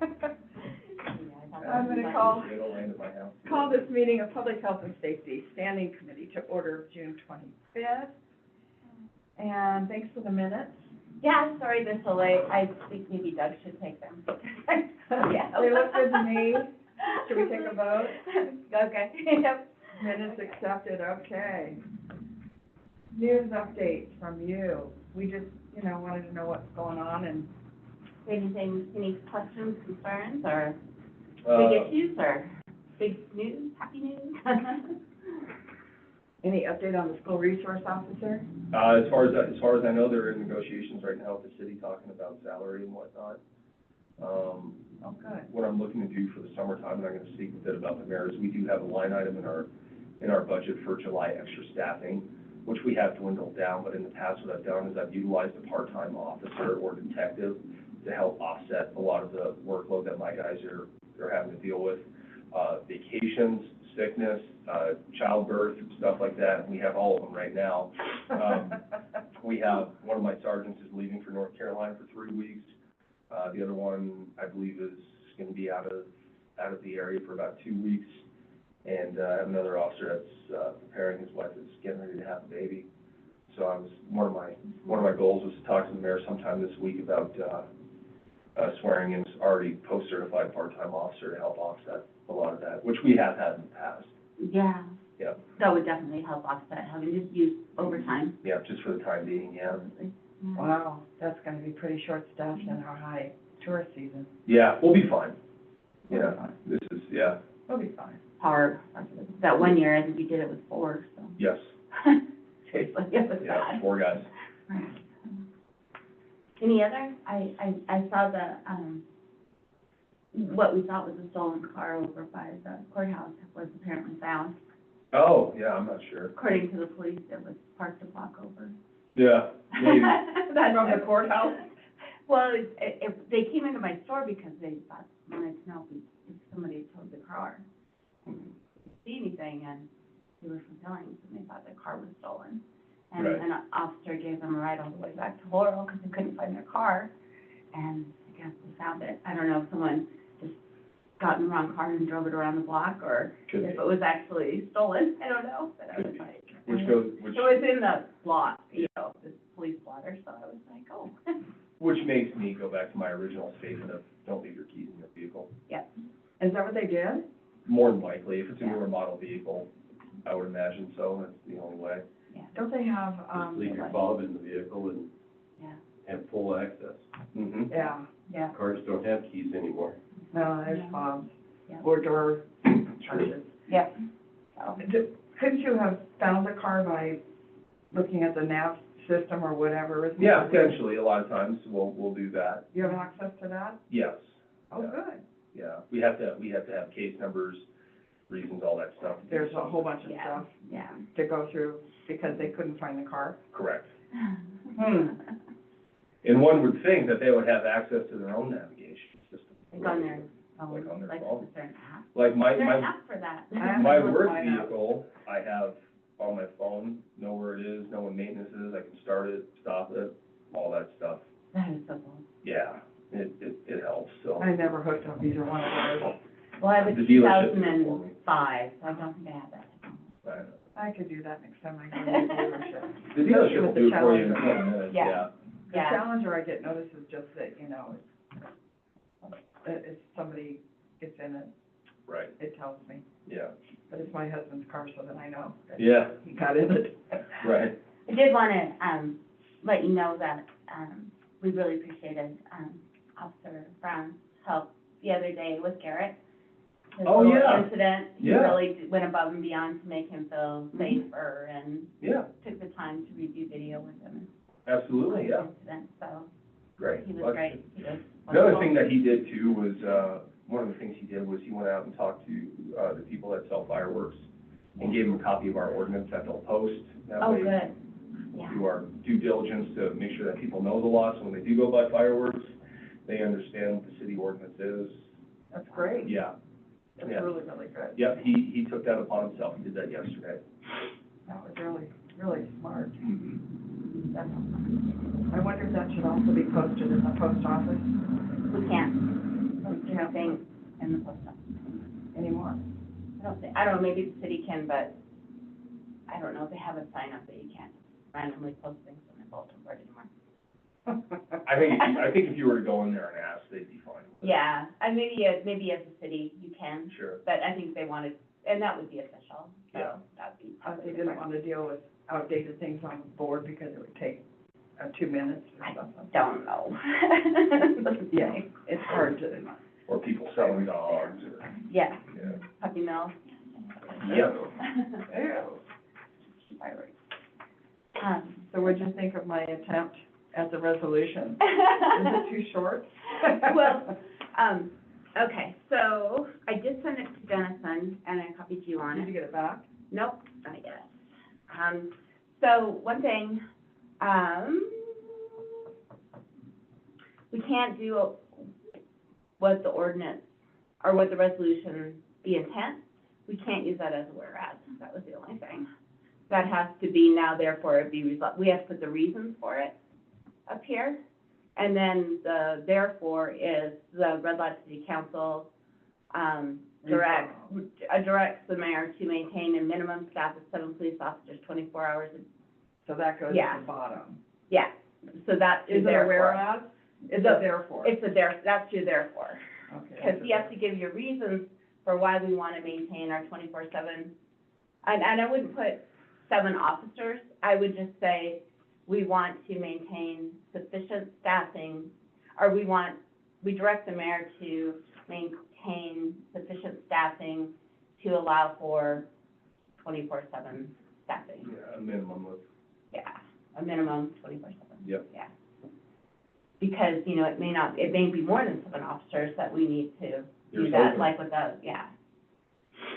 I'm going to call this meeting of Public Health and Safety Standing Committee to order of June 25th. And thanks for the minutes. Yeah, sorry this so late. I think maybe Doug should take them. Yeah. They look good to me. Should we take a vote? Okay. Yep. Minutes accepted, okay. News updates from you. We just, wanted to know what's going on and. Anything, any questions, concerns, or big issues, or big news, happy news? Any update on the school resource officer? As far as I know, they're in negotiations right now with the city, talking about salary and whatnot. Oh, good. What I'm looking to do for the summertime, and I'm gonna speak a bit about the mayor, is we do have a line item in our budget for July extra staffing, which we have dwindled down, but in the past what I've done is I've utilized a part-time officer or detective to help offset a lot of the workload that my guys are having to deal with. Vacations, sickness, childbirth, stuff like that. We have all of them right now. We have, one of my sergeants is leaving for North Carolina for 3 weeks. The other one, I believe, is going to be out of the area for about 2 weeks. And I have another officer that's preparing, his wife is getting ready to have a baby. So one of my goals was to talk to the mayor sometime this week about swearing in already post-certified part-time officer to help offset a lot of that, which we have had in the past. Yeah. Yeah. That would definitely help offset having to use overtime. Yeah, just for the time being, yeah. Absolutely. Yeah. Wow, that's going to be pretty short-staffed in our high tourist season. Yeah, we'll be fine. Yeah, We'll be fine. We'll be fine. Hard. That 1 year, I think you did it with 4, so. Yes. Seriously, it was Yeah, bad. 4 guys. Right. Any other? I saw the, what we thought was a stolen car over by the courthouse was apparently found. Oh, yeah, I'm not sure. According to the police, it was parked a block over. Yeah, maybe. That's from the courthouse? Well, they came into my store because they wanted to know if somebody had towed the car. See anything, and they were fulfilling, so they thought the car was stolen. And Right. an officer gave them a ride all the way back to Laurel because they couldn't find their car, and I guess they found it. I don't know if someone just got in the wrong car and drove it around the block, or Could if be. it was actually stolen. I don't know, but I Could was be. like, Which it was in the block, this police blotter, so I was like, oh. Which makes me go back to my original statement of don't leave your keys in your vehicle. Yeah. Is that what they did? More than likely, if it's a newer model vehicle, I would imagine so, that's the only way. Yeah. Don't they have, Just leave your fob in the vehicle and Yeah. have full access. Mm-hmm. yeah, Yeah. Cars don't have keys anymore. no, there's Yeah. fobs. Yeah. Or door charges. Yeah. So, Couldn't you have found the car by looking at the nav system or whatever? Isn't Yeah, it? potentially, a lot of times, we'll do that. You have access to that? Yes. Oh, Yeah. good. Yeah, we have to have case numbers, reasons, all that stuff. There's a whole bunch of yeah, stuff yeah. to go through because they couldn't find the car. Correct. Hmm. And one would think that they would have access to their own navigation system. Like on their phone, Like on their like, phone. is there an app? Like Is there an my, app for that? my Why work not? vehicle, I have on my phone, know where it is, know when maintenance is, I can start it, stop it, all that stuff. That is so cool. Yeah, it helps, so. I never hooked up either one of those. Well, I have a The dealership did it for me. 2005, so I don't think I have that. Right. I could do that next time I go to the dealership. The dealership will With the do it for you in a Challenger. couple minutes, Yeah. yeah. The Yeah. Challenger I get notices just that, if somebody gets in it, Right, it tells me. yeah, But it's my husband's car, so then I know that yeah, he got in it. right. I did want to, let you know that, we really appreciated, Officer Brown's help the other day with Garrett. His Oh, little yeah. incident, he Yeah. really went above and beyond to make him feel safer and Yeah, took the time to review video with him. absolutely, yeah, Incident, so great. he was Well, great. He was The other wonderful. thing that he did too was, one of the things he did was he went out and talked to, the people that sell fireworks and gave them a copy of our ordinance that they'll post. That Oh, way good. Yeah. do our due diligence to make sure that people know the law, so when they do go buy fireworks, they understand what the city ordinance is. That's great. Yeah, That's yeah. really, really good. Yep, he took that upon himself, he did that yesterday. That was really, really smart. Mhm. That's awesome. I wonder if that should also be posted in the post office. We can. Yeah. thing in the post office. Anymore. I don't know, maybe the city can, but I don't know if they have a sign up that you can't randomly post things on the bulletin board anymore. I think if you were to go in there and ask, they'd be fine. with it. Yeah, and maybe as a city, you can, Sure. but I think they wanted, and that would be official, Yeah. so that'd be. They didn't want to deal with outdated things on the board because it would take 2 minutes or I something. don't know. Yeah, it's hard to, Or people selling dogs, or, Yeah, yeah. puppy mill. Yep. Fireworks. so what'd you think of my attempt at the resolution? Is it too short? Well, okay, so I did send it to Dennison, and I copied you on Did it. you get it back? Nope, not yet. So one thing, we can't do what the ordinance, or what the resolution, the intent, we can't use that as a whereas, that was the only thing. That has to be now therefore it be resolved, we have to put the reasons for it up here. And then the therefore is the Red Lodge City Council, directs the mayor to maintain a minimum staff of 7 police officers, 24 hours a So that goes Yeah. to the bottom. yeah, so that's Is it a therefore. whereas? Is The- it therefore? It's a there, that's your therefore, Okay. because you have to give your reasons for why we want to maintain our 24/7. And I wouldn't put 7 officers, I would just say, we want to maintain sufficient staffing, or we direct the mayor to maintain sufficient staffing to allow for 24/7 staffing. Yeah, a minimum of, Yeah, a minimum 24/7. Yep. Yeah. Because, you know, it may be more than 7 officers that we need to do There's that, over. like with the, yeah.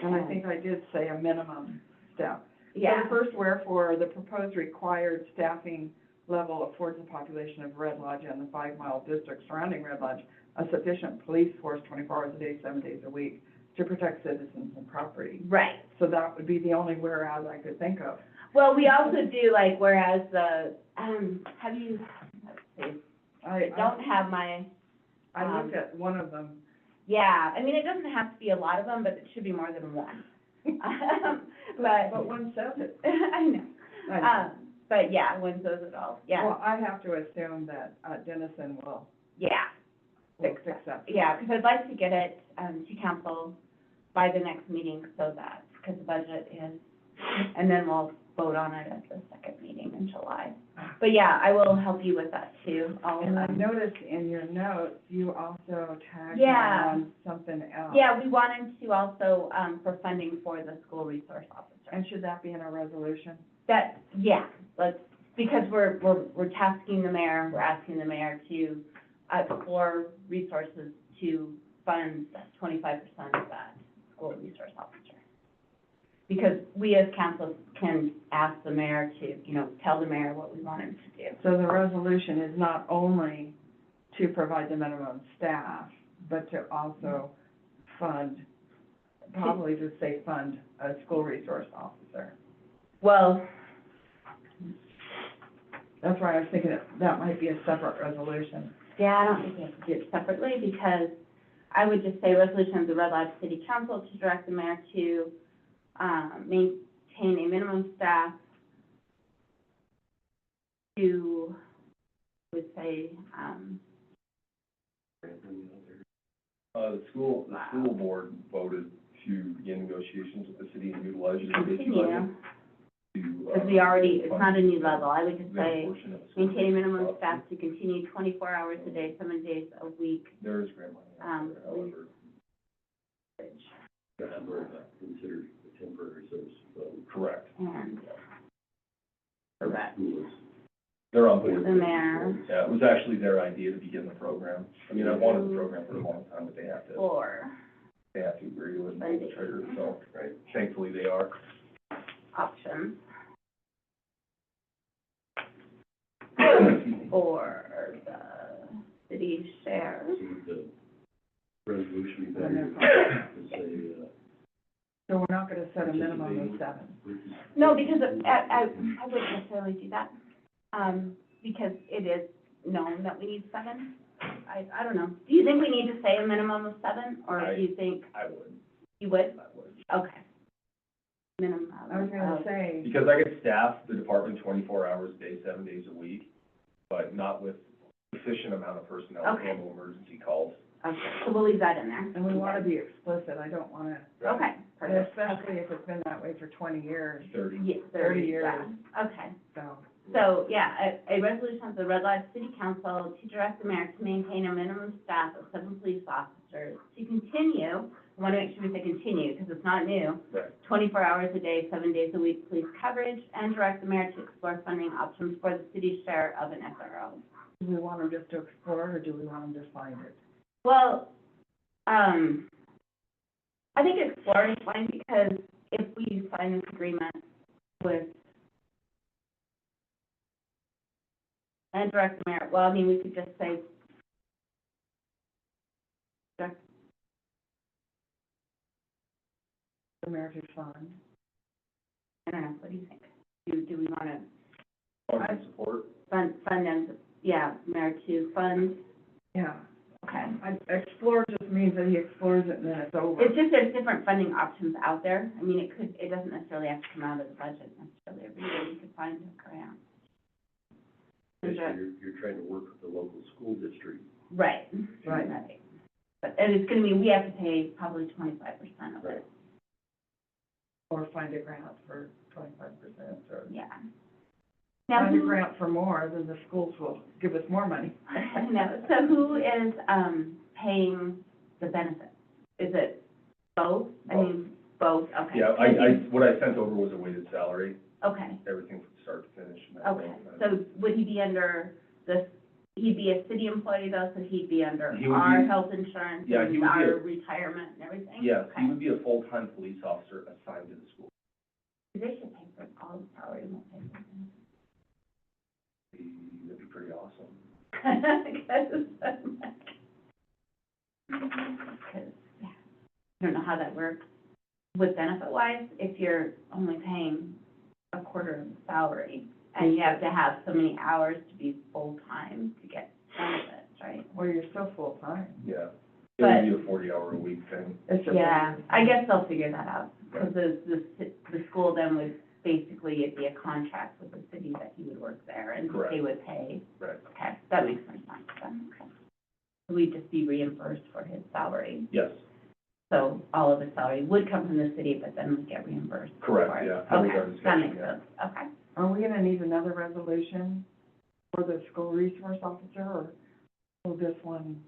And I think I did say a minimum staff. Yeah, So the first wherefore, the proposed required staffing level affords the population of Red Lodge and the 5-mile district surrounding Red Lodge a sufficient police force 24 hours a day, 7 days a week to protect citizens and property. right. So that would be the only whereas I could think of. Well, we also do like, whereas the, have you, let's see, I don't have my, I looked at one of them. yeah, I mean, it doesn't have to be a lot of them, but it should be more than one. But, But one says it. I know. I know. But yeah, when says it all, yeah, Well, I have to assume that Dennison will yeah. fix that. Yeah, because I'd like to get it, to council by the next meeting so that, because the budget is, and then we'll vote on it at the second meeting in July. But yeah, I will help you with that too. And I noticed in your notes, you also tagged Yeah. on something else. Yeah, we wanted to also, for funding for the school resource officer. And should that be in a resolution? That, yeah, because we're tasking the mayor, we're asking the mayor to, explore resources to fund 25% of that school resource officer. Because we as council can ask the mayor to, you know, tell the mayor what we want him to do. So the resolution is not only to provide the minimum staff, but to also fund, probably just say fund a school resource officer. Well, That's why I was thinking that might be a separate resolution. yeah, I don't think we have to do it separately, because I would just say resolution of the Red Lodge City Council to direct the mayor to, maintain a minimum staff to, I would say, the school board voted to begin negotiations with the city and utilize your safety continue, budget to. because we already, it's not a new level, I would just that say, portion of the school maintain a minimum budget. staff to continue 24 hours a day, 7 days a week. There is grant money out there, however. That were considered a temporary service, so. Correct. And Our schools. They're on board. the mayor Yeah, it was actually their idea to begin the program. I mean, I've wanted the program for a long time, but they have to for agree with the trigger, so, right, thankfully they are. options Excuse me. for the city share. So the resolution be better to say, So we're not gonna set a minimum of 7. No, because I wouldn't necessarily do that, because it is known that we need 7. I don't know. Do you think we need to say a minimum of 7, or I- do you think I would, you would? I would. Okay. Minimum I was gonna of, say, Because I could staff the department 24 hours a day, 7 days a week, but not with sufficient amount of personnel to Okay. handle emergency calls. okay, so we'll leave that in there. and we wanna be explicit, I don't wanna, Okay, perfect. especially if it's been that way for 20 years, 30. Yeah, 30 years. yeah. Okay. so. So, yeah, a resolution of the Red Lodge City Council to direct the mayor to maintain a minimum staff of 7 police officers to continue, I want to make sure we say continue, because it's not new, Right. 24 hours a day, 7 days a week police coverage, and direct the mayor to explore funding options for the city's share of an SRO. Do we want them just to explore, or do we want them to find it? Well, I think exploring is fine, because if we sign this agreement with and direct the mayor, well, I mean, we could just say, direct The American Fund. I don't know, what do you think? Do we want to Funding support. fund them, yeah, mayor to fund? Yeah, Okay. explore just means that he explores it and then it's over. It's just there's different funding options out there. I mean, it doesn't necessarily have to come out of the budget necessarily. Every year we could find a grant. Basically, you're trying to work with the local school district. Right. Right. But, and it's gonna be, we have to pay probably 25% of Right. it, Or find a grant for 25%, or yeah. Now, find a who, grant for more, then the schools will give us more money. no, so who is, paying the benefits? Is it both? I mean, both, okay. Yeah, what I sent over was a weighted salary, Okay, everything from start to finish. and that's okay. all. So would he be under this, he'd be a city employee though, so he'd be under He would our be- health insurance Yeah, he and would be our a- retirement and everything? Yes, he Okay. would be a full-time police officer assigned to the school. They should pay for all the salary, won't pay for them. That'd be pretty awesome. Because, yeah, I don't know how that works with benefit-wise, if you're only paying a quarter of the salary, and you have to have so many hours to be full-time to get benefits, right? Well, you're still full-time. Yeah. It But- would be a 40-hour-a-week thing. It's just. Yeah, I guess they'll figure that out, because the school then would, basically, it'd be a contract with the city that he would work there, and Correct. they would pay. Right. Okay, that makes more sense then, okay. So we'd just be reimbursed for his salary. Yes, So all of his salary would come from the city, but then we get reimbursed for it. correct, yeah. That was our Okay, that discussion, makes yeah. sense, okay. Are we gonna need another resolution for the school resource officer, or will this one?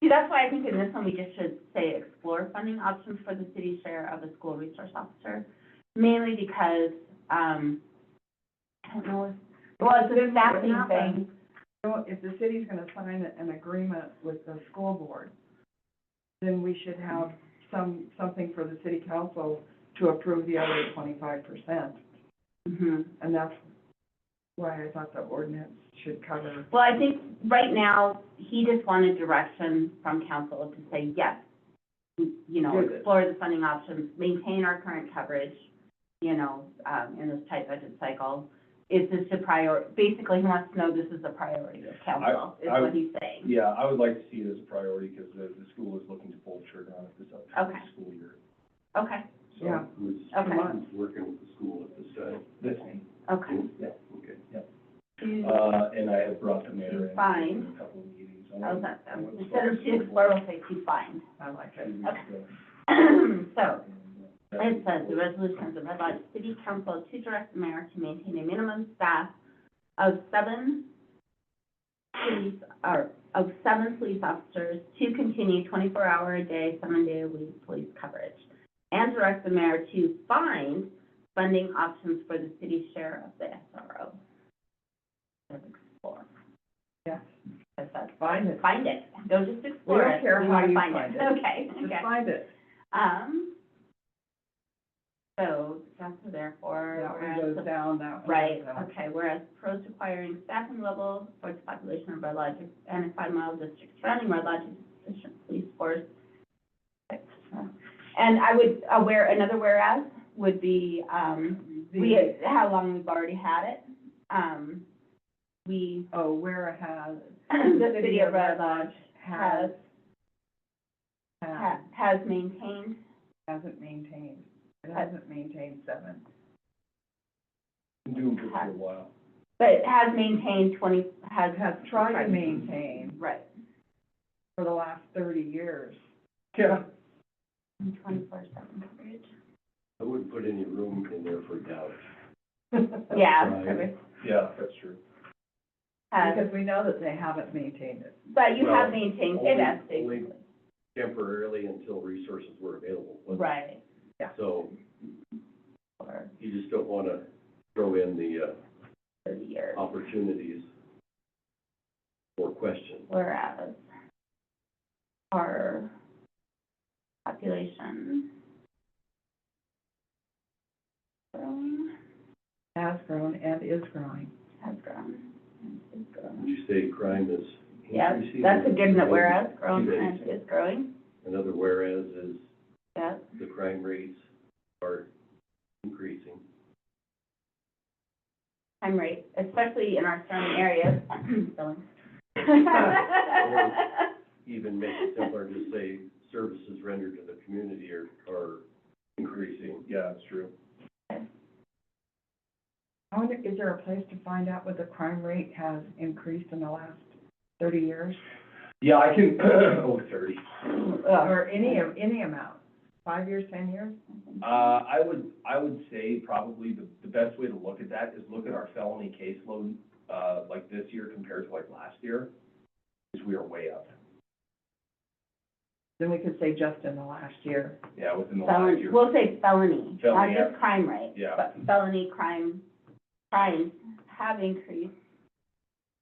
See, that's why I think in this one, we just should say explore funding options for the city's share of a school resource officer, mainly because, I don't know if, well, it's a staffing thing. So if the city's gonna sign an agreement with the school board, then we should have something for the city council to approve the other 25%. Mm-hmm. And that's why I thought the ordinance should cover. Well, I think right now, he just wanted direction from council to say, yes, you know, Do this. explore the funding options, maintain our current coverage, you know, in this tight budget cycle. Is this a basically, he wants to know this is a priority of council, is I- what he's saying. Yeah, I would like to see it as a priority because the school is looking to pull the trigger on it this upcoming Okay. school year. Okay, So, Yeah. Who's, Okay. who's working with the school at this time? This one, okay. yeah. Okay. And I have brought the mayor in Fine. for a couple of meetings. How's that sound? Instead of to explore, we'll say to find. I like it. So, it says, the resolution of the Red Lodge City Council to direct the mayor to maintain a minimum staff of 7 police officers to continue 24-hour-a-day, 7-day-a-week police coverage, and direct the mayor to find funding options for the city's share of the SRO. Explore. Yes, Because that's- find it. Find it, don't just explore We it. don't care how wanna you find find it. Okay, Just okay. find it. So, that's therefore, That one whereas, goes down, that one right, goes down. okay, whereas pros requiring staffing level for the population of Red Lodge and a 5-mile district surrounding Red Lodge is sufficient police force. And I would, another whereas would be, how long we've already had it. We, Oh, whereas the city of Red Lodge has, has maintained, hasn't maintained, it hasn't maintained 7. Been doing good for a while. but has maintained has. Has tried to maintain Right, for the last 30 years. Yeah. 24/7 coverage. I wouldn't put any room in there for doubt. Yeah, Right. coverage Yeah, that's true. has, Because we know that they haven't maintained it. but you Well, have maintained it as only basically. temporarily until resources were available. Right, So for you just don't want to throw in the 30 years, opportunities for questions. whereas our population growing, Has grown and is growing. has grown, and is Would growing. you say crime is Yeah, increasing? that's a good note, whereas grown and Increasing. is growing, Another whereas is yeah. the crime rates are increasing. Crime rate, especially in our surrounding areas. Billings. Even make it simpler, just say services rendered to the community are increasing. Yeah, that's true. I wonder, is there a place to find out what the crime rate has increased in the last 30 years? Yeah, I can, 30. Or any amount, 5 years, 10 years? I would say probably the best way to look at that is look at our felony caseload, like this year compared to like last year, because we are way up. Then we could say just in the last year. Yeah, within the last Felony, year. we'll say felony, not Felony, just crime rate. Yeah. But felony crimes have increased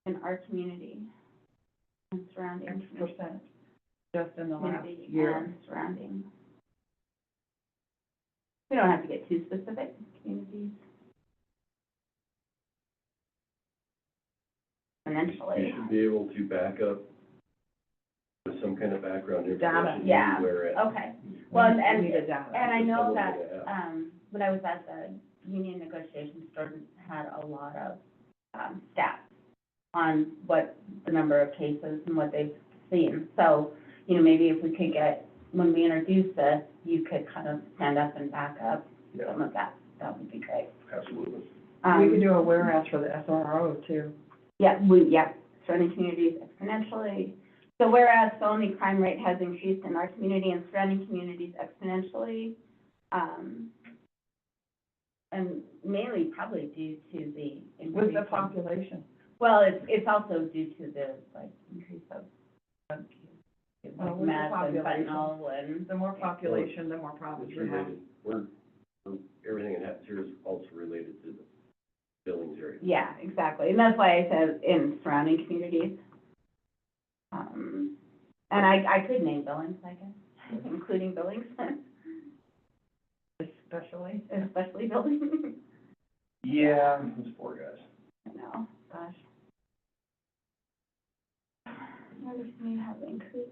in our community and surrounding X percent, just in the last community year. and surrounding. We don't have to get too specific, communities. You Exponentially. should be able to back up with some kind of background Data, information. yeah. Where it. Okay, well, We and, need a data. and I know Someone that, would have. when I was at the union negotiations, Jordan had a lot of, stats on what the number of cases and what they've seen. So, you know, maybe if we could get, when we introduce this, you could kind of stand up and back up Yeah, some of that would be great. absolutely. We could do a whereas for the SRO too. Surrounding communities exponentially. So whereas felony crime rate has increased in our community and surrounding communities exponentially, and mainly probably due to the increase. With the in- population. Well, it's also due to the, like, increase of, Well, like, with the meth and population. fentanyl and, The more population, the more problems It's we have. related, everything that happens here is also related to the Billings area. yeah, exactly. And that's why I said in surrounding communities. And I could name Billings, I guess, including Billings, Especially. especially Billings. Yeah, those poor guys. I know, gosh. Others may have increased,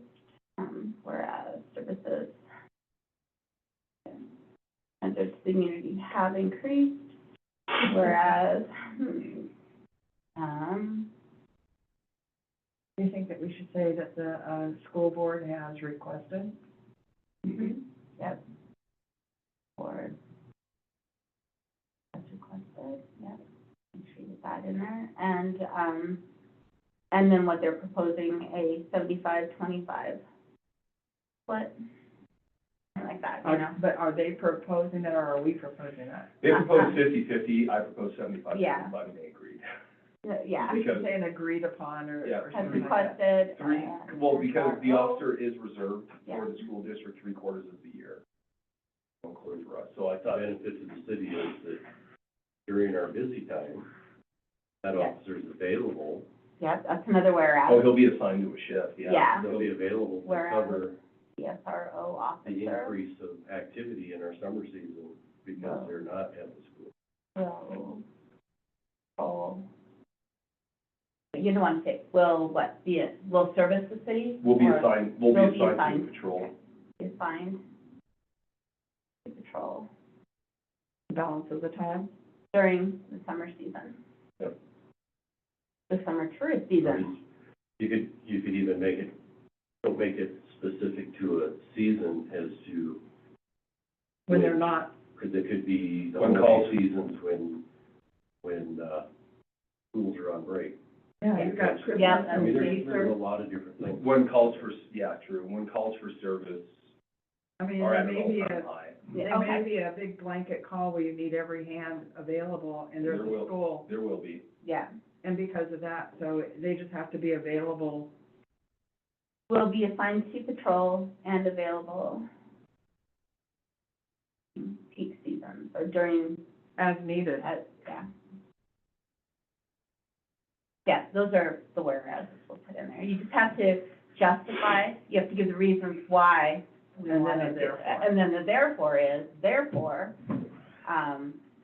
whereas services and the community have increased, whereas, Do you think that we should say that the, school board has requested? yep. Board has requested, yep, make sure you get that in there, and then what they're proposing, a 75-25 split, something like that, you know? But are they proposing that, or are we proposing that? They proposed 50-50, I proposed 75-25, Yeah. and they agreed. Yeah, We should say an agreed upon or Yeah. has something like that. requested. Three, and- well, because the Oh, officer is reserved Yeah. for the school district 3/4 of the year. Including for us, so I The thought, benefit to the city is that during our busy time, that Yeah. officer is available, Yep, that's another whereas. oh, he'll be assigned to a shift, yeah. Yeah. they'll be available to Whereas- cover The SRO the officer increase of activity in our summer season because they're not at the school. will control. You don't want to say, will what, will service the city? We'll be or assigned, will be to assigned. the patrol. Be assigned to patrol Balance of the time? during the summer season. Yep. The summer tourist season. You could even make it don't make it specific to a season as to, when they're not, because it could be the When holiday seasons when schools are on break. yeah, you've got Christmas Yeah, I mean, and there's Easter. a lot of different things. When calls for, yeah, true, when calls for service I mean, are there at an may be all-time a, high. there Okay. may be a big blanket call where you need every hand available, and there's There a will- school, There will be. Yeah, and because of that, so they just have to be available. will be assigned to patrol and available in peak seasons or during, As needed. yeah. Yeah, those are the whereas we'll put in there. You just have to justify, you have to give the reasons why. we And then wanna a do therefore. that. And then the therefore is, therefore,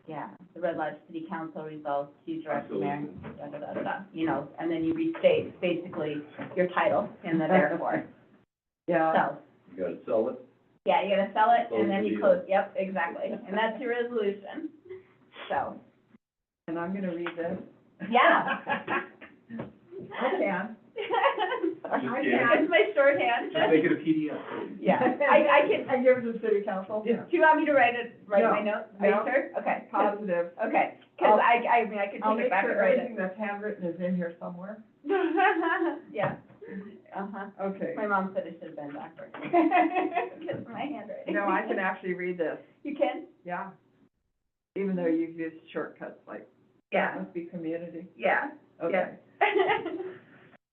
yeah, the Red Lodge City Council resolves to direct the mayor, you know, and then you restate basically your title in the therefore. Yeah, So, You gotta sell it. yeah, you gotta sell it Close and then the you deal. close, yep, exactly. And that's your resolution. So, and I'm gonna read this. yeah. I can. Sorry. Just kidding. It's my shorthand. Just make it a PDF. Yeah, I can, I give it to the city council? Yeah. do you want me to write my No, notes? Are you no. sure? Okay. Positive. Okay, because I mean, I could I'll take make it back sure and write everything that's handwritten is in here somewhere. it. Yeah. Uh-huh. Okay. My mom said it should have been backwards. Because of my handwriting. No, I can actually read this, You can? yeah. Even though you've used shortcuts like, that Yeah, must be community. yeah, Okay. yeah.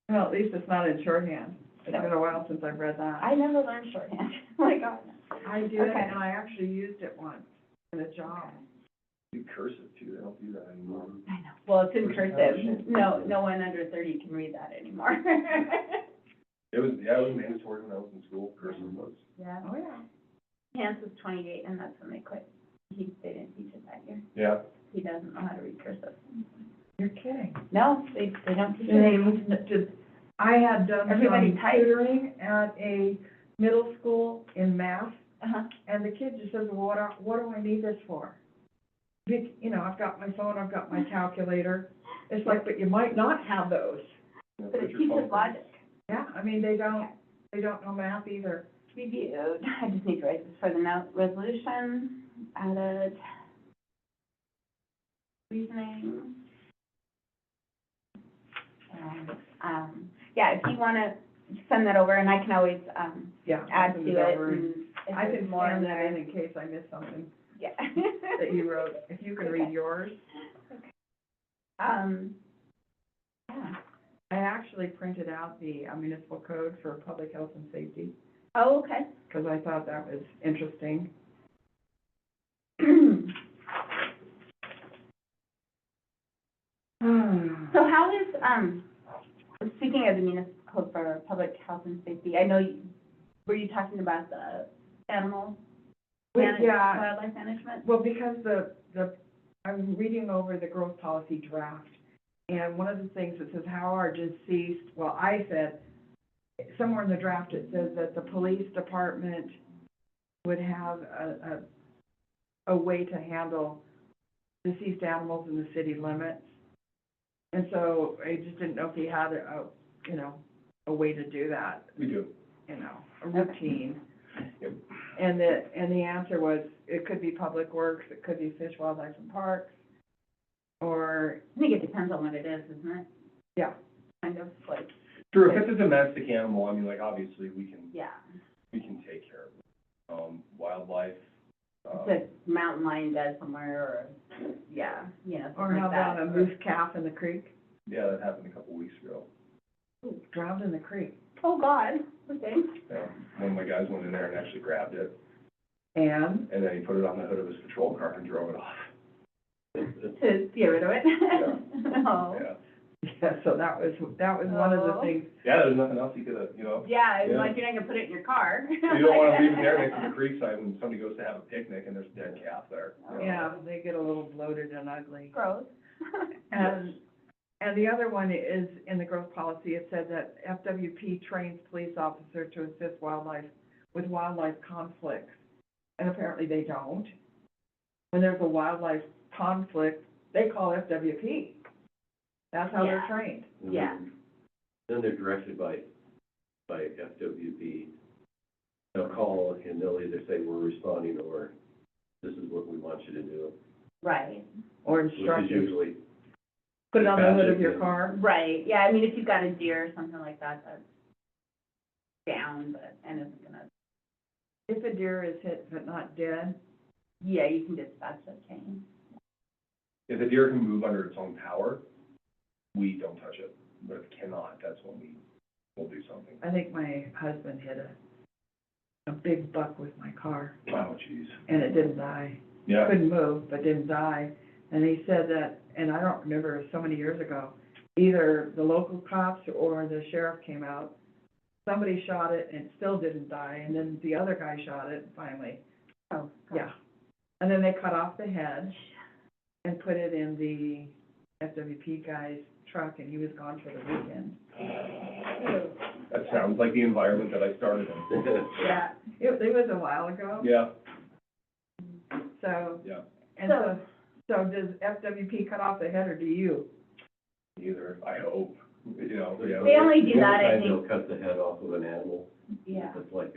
Well, at least it's not in shorthand. It's No. been a while since I've read that. I never learned shorthand. Oh my God. I did, Okay. and I actually used it once in a job. Do cursive too, they don't do that anymore. I know. Well, it's in First cursive. time. No one under 30 can read that anymore. It was mandatory when I was in school, cursive was. Yeah. Oh, yeah. Hans was 28, and that's when they quit. They didn't teach it that year. Yeah. He doesn't know how to read cursive. You're kidding. No, they don't teach it. I had done Everybody some types. tutoring at a middle school in math, Uh-huh. and the kid just says, well, what do I need this for? You know, I've got my phone, I've got my calculator. It's like, but you might not have those. You know, But put it your phone teaches logic. Yeah, I mean, they don't know math either. Reviewed, I just need to write this for the note, resolution, added reasoning. And, yeah, if you wanna send that over, and I can always, Yeah. add send to it, over, and and if I there's can more scan in that there. in case I miss something Yeah. that you wrote. If you can read yours. Yeah, I actually printed out the municipal code for public health and safety, oh, okay. because I thought that was interesting. So how is, speaking of the municipal code for public health and safety, I know were you talking about the animal Yeah. wildlife management? Well, because I'm reading over the growth policy draft, and one of the things that says how are deceased, well, I said, somewhere in the draft, it says that the police department would have a way to handle deceased animals in the city limits. And so I just didn't know if he had a way to do that, We do. a routine. Yep. And the answer was, it could be Public Works, it could be Fish, Wildlife, and Parks, or, I think it depends on what it is, isn't it? yeah, Kind of like, True, if it's a domestic animal, I mean, like, obviously, we can yeah, take care of it. Wildlife, it's a mountain lion dead somewhere, or, yeah, you know, or something how like that. about a moose calf in the creek? yeah, that happened a couple weeks ago. Ooh, drowned in the creek. Oh, God, okay. Yeah, one of my guys went in there and actually grabbed it, And, and then he put it on the hood of his patrol car and drove it off. To get rid of it? Oh. Yeah, so that was one of the Oh. things, yeah, there's nothing else he could have, Yeah, it's Yeah. like you're not gonna put it in your car. You don't wanna leave it there next to the creek side when somebody goes to have a picnic and there's a dead calf there. yeah, they get a little bloated and ugly. Gross. And the other one is, in the growth policy, it said that FWP trains police officers to assist with wildlife conflicts. And apparently they don't. When there's a wildlife conflict, they call FWP. That's how they're Yeah. trained. And Yeah. Then they're directed by by FWB. They'll call and they'll either say, we're responding, or this is what we want you to do, Right, Or which is instructed, usually, put it on the hood of Dispatch it your and- car. right, yeah, I mean, if you've got a deer or something like that, that's down, but, and isn't gonna, If a deer is hit but not dead, yeah, you can dispatch that chain. If the deer can move under its own power, we don't touch it, but if it cannot, that's when we'll do something. I think my husband hit a big buck with my car, Oh, jeez. and it didn't die. Yeah, Couldn't move, but didn't die. And he said that, and I don't remember, so many years ago, either the local cops or the sheriff came out, somebody shot it and it still didn't die, and then the other guy shot it finally, Oh, yeah. And then they cut off the head and put it in the FWP guy's truck, and he was gone for the weekend. that sounds like the environment that I started in. Yeah, it was a while ago, Yeah, so, yeah, and so does FWP cut off the head, or do you? either, I hope, you know, yeah. They only do that, I Most times think, they'll cut the head off of an animal, yeah. if it's like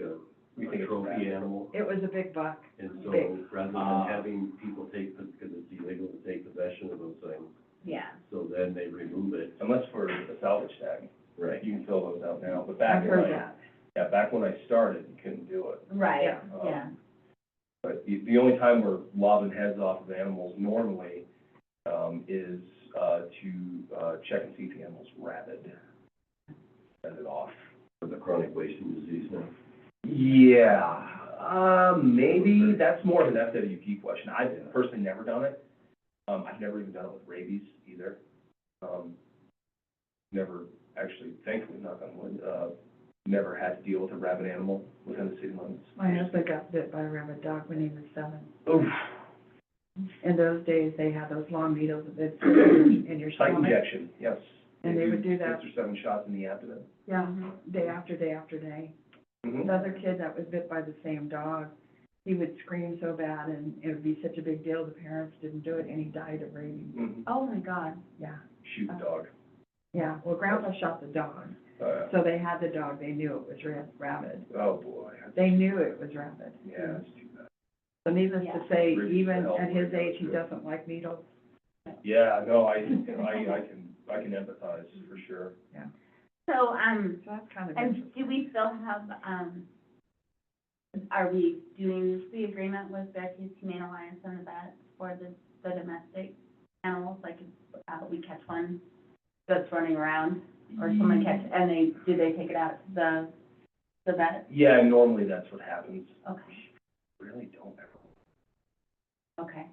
We a think it's trophy bad. animal. It was a big buck. And so, Big. rather than having people take, because it's illegal to take possession of those things, Yeah, so then they remove it. Unless for a salvage tag, Right. you can fill those out now, but I've back when heard I, that. yeah, back when I started, you couldn't do it. right, Yeah. yeah. But the only time we're lobbing heads off of animals normally, is, to check and see if the animal's rabid. Send it off. For the chronic wasting disease now. Yeah, maybe, that's more of an FWP question. I've Yeah. personally never done it. I've never even done it with rabies either. Never, actually, thankfully, knock on wood, never had to deal with a rabid animal within the city limits. My husband got bit by a rabid dog when he was 7. Oof, In those days, they had those long needles that they'd put in your site stomach. injection, yes. And they would do that. 6 or 7 shots in the abdomen. Yeah, Mhm. day after day after day. Mhm. Another kid that was bit by the same dog, he would scream so bad, and it would be such a big deal, the parents didn't do it, and he died of rabies. Mhm. Oh, my God. Yeah, Shoot the dog. yeah, well, Grandpa shot the dog, so they had the dog, they knew it was rabid. Oh, boy. They knew it was rabid. Yeah, that's too bad. So needless Yeah. to say, Rabies even help at his when it age, he goes through. doesn't like needles. Yeah, no, I can empathize for sure. So, So that's kind of and interesting. do we still have, are we doing the agreement with Becky's Humane Alliance and the vet for the domestic animals? Like, we catch one that's running around, or someone catch, and do they take it out to the vet? Yeah, normally that's what happens. Okay, Really don't ever. okay.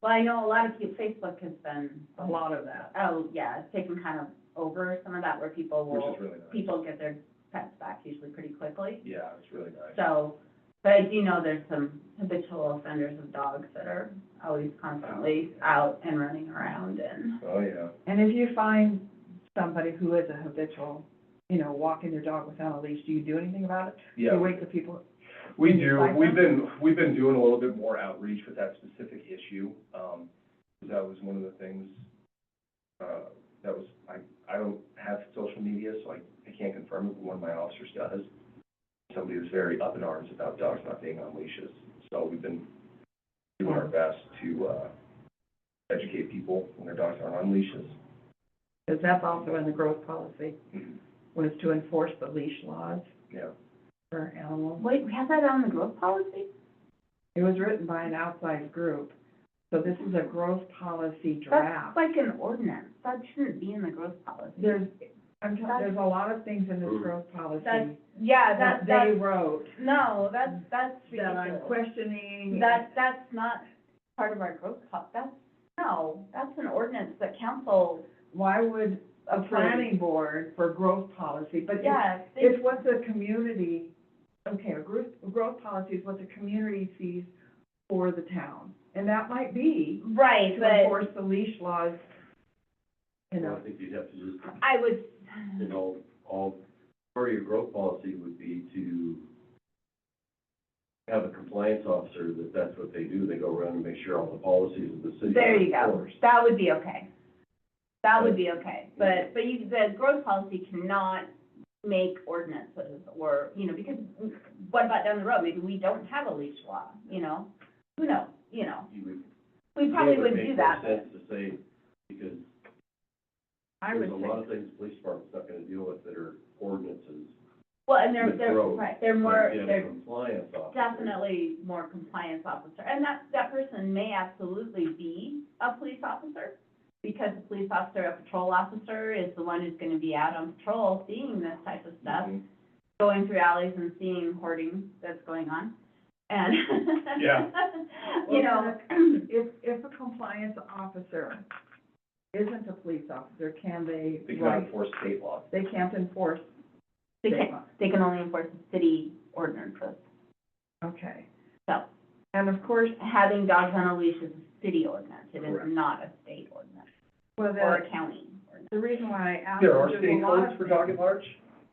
Well, I know a lot of people, Facebook has been, A lot of that. oh, yeah, it's taken kind of over some of that, where people Which will, is really nice. people get their pets back usually pretty quickly. Yeah, it's really nice. So, but I do know there's some habitual offenders of dogs that are always constantly out and running around, and, Oh, yeah. And if you find somebody who is a habitual, walking their dog without a leash, do you do anything about it? Do Yeah, you wait till people, we Can you do. find We've been doing a little bit more outreach with that specific issue. That was one of the things, that was, I don't have social media, so I can't confirm it, but one of my officers does. Somebody was very up in arms about dogs not being on leashes. So we've been doing our best to, educate people when their dogs aren't on leashes. because that's also in the growth policy, Mhm. was to enforce the leash laws Yeah. for animals. wait, we have that on the growth policy? It was written by an outside group, so this is a growth policy draft. That's like an ordinance, that shouldn't be in the growth policy. There's a lot of things in this growth That's, policy yeah, that that's, they wrote no, that's that I'm ridiculous. questioning. That's not part of our growth that's an ordinance that council, Why would a Approved. planning board for growth policy, but yeah, it's what the community, okay, a growth policy is what the community sees for the town. And that might be right, to but enforce the leash laws, Well, I think you'd have to just, I would, all, part of your growth policy would be to have a compliance officer, that's what they do, they go around and make sure all the policies of the city there are you go, enforced. that would be okay. That would be okay, but the growth policy cannot make ordinances, or, you know, because what about down the road? Maybe we don't have a leash law, you know? Who knows, you know? You would. We probably it would wouldn't do make more that. sense to say, because I would there's a lot say, of things the police department's not gonna deal with that are ordinances. Well, and with growth. they're more, Like, yeah, they're compliance officer. definitely more compliance officer. And that person may absolutely be a police officer, because a police officer, a patrol officer is the one who's gonna be out on patrol, seeing this type of stuff, Mhm. going through alleys and seeing hoarding that's going on. And, Yeah. you know, if a compliance officer isn't a police officer, can they They cannot write, enforce state law. they can't enforce they state can, law? they can only enforce city ordinances. Okay, So, and of course, having dogs on a leash is a city ordinance, it is Correct. not a state ordinance, well, or the, a county ordinance. the reason why I asked There is are there's state a lot codes of for dog at large?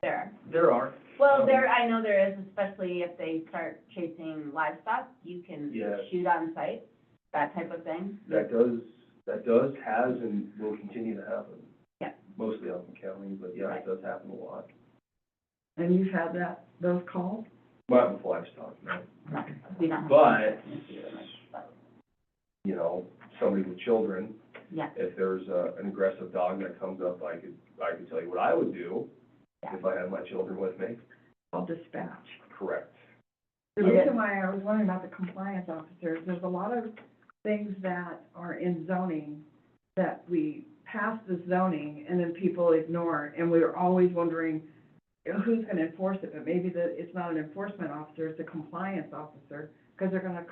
There. There are. Well, there, I know there is, especially if they start chasing livestock, you can Yes. shoot on sight, that type of thing. That has, and will continue to happen. Yeah. Mostly out in county, but yeah, Right. it does happen a lot. And you've had those calls? Not with livestock, no. No, we don't have. But, you know, somebody with children, Yeah, if there's an aggressive dog that comes up, I could tell you what I would do Yeah. if I had my children with me. I'll dispatch. Correct. The Okay. reason why I was wondering about the compliance officers, there's a lot of things that are in zoning that we pass the zoning and then people ignore, and we're always wondering, you know, who's gonna enforce it, but maybe it's not an enforcement officer, it's a compliance officer, because they're gonna